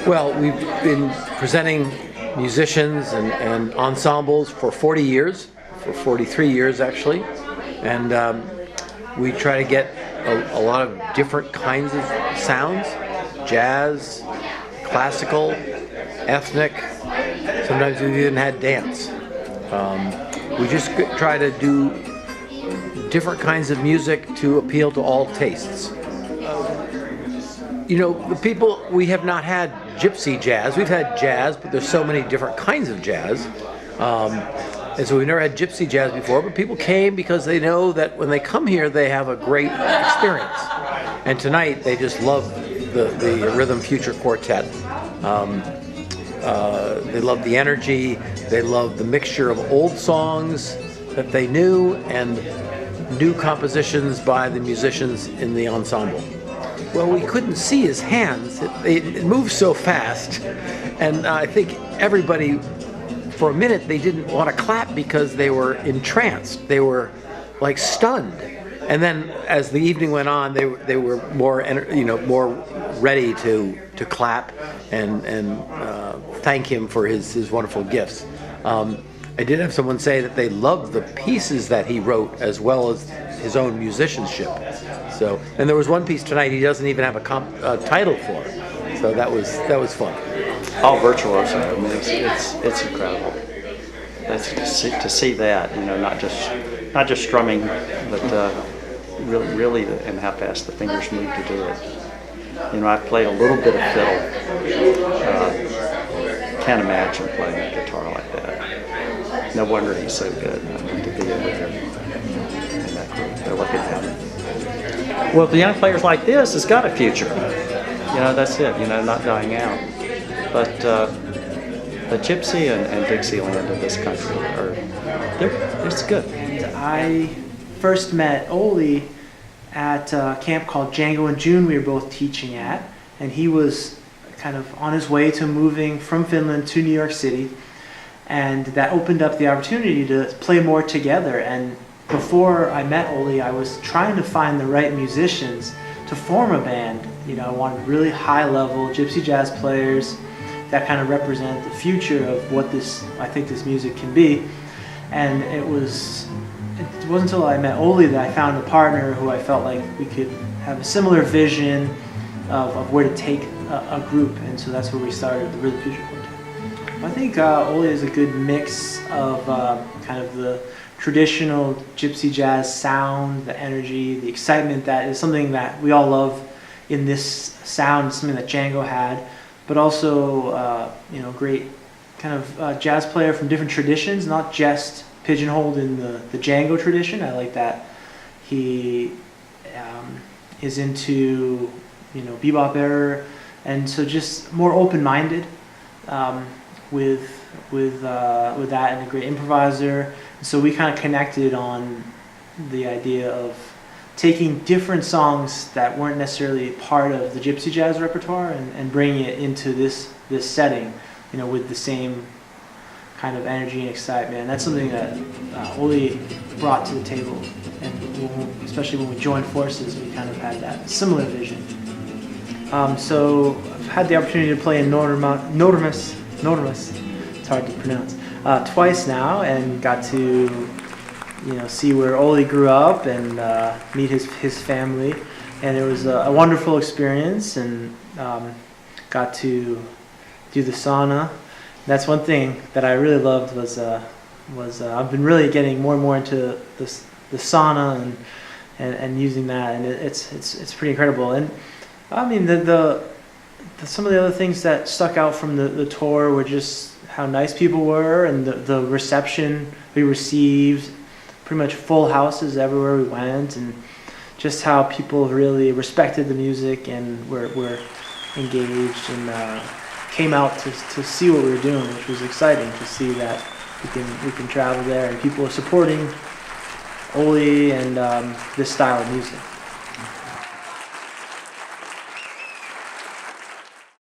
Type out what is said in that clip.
Well, we've been presenting musicians and ensembles for 40 years, for 43 years actually, and we try to get a lot of different kinds of sounds: jazz, classical, ethnic. Sometimes we've even had dance. We just try to do different kinds of music to appeal to all tastes. The people, we have not had gypsy jazz. We've had jazz, but there's so many different kinds of jazz. And so we've never had gypsy jazz before, but people came because they know that when they come here, they have a great experience. And tonight, they just love the Rhythm Future Quartet. They love the energy. They love the mixture of old songs that they knew and new compositions by the musicians in the ensemble. Well, we couldn't see his hands. It moved so fast. And I think everybody, for a minute, they didn't want to clap because they were entranced. They were like stunned. And then as the evening went on, they were more ready to clap and thank him for his wonderful gifts. I did have someone say that they loved the pieces that he wrote as well as his own musicianship. So, and there was one piece tonight he doesn't even have a title for. So that was fun. All virtuoso. I mean, it's incredible. To see that, not just strumming, but really, and how fast the fingers move to do it. I play a little bit of fiddle. Can't imagine playing a guitar like that. No wonder he's so good. To be in that group, they're lucky to have him. Well, the young players like this has got a future. That's it. Not dying out. But the Gypsy and Dixieland of this country it's good. I first met Olli at a camp called Django and June we were both teaching at, and he was kind of on his way to moving from Finland to New York City, and that opened up the opportunity to play more together. And before I met Olli, I was trying to find the right musicians to form a band. I wanted really high-level gypsy jazz players that kind of represent the future of what I think this music can be. And it wasn't until I met Olli that I found a partner who I felt like we could have a similar vision of where to take a group, and so that's where we started the Rhythm Future Quartet. I think Olli is a good mix of kind of the traditional gypsy jazz sound, the energy, the excitement that is something that we all love in this sound, something that Django had, but also great kind of jazz player from different traditions, not just pigeonholed in the Django tradition. I like that he is into bebop era, and so just more open-minded with that, and a great improviser. So we kind of connected on the idea of taking different songs that weren't necessarily part of the gypsy jazz repertoire and bringing it into this setting, with the same kind of energy and excitement. And that's something that Olli brought to the table, and especially when we joined forces, we kind of had that similar vision. So I've had the opportunity to play in Notormus, it's hard to pronounce, twice now, and got to see where Olli grew up and meet his family, and it was a wonderful experience, and got to do the sauna. That's one thing that I really loved was I've been really getting more and more into the sauna and using that, and it's pretty incredible. And I mean the some of the other things that stuck out from the tour were just how nice people were, and the reception we received. Pretty much full houses everywhere we went, and just how people really respected the music and were engaged and came out to see what we were doing, which was exciting to see that we can travel there and people are supporting Olli and this style of music.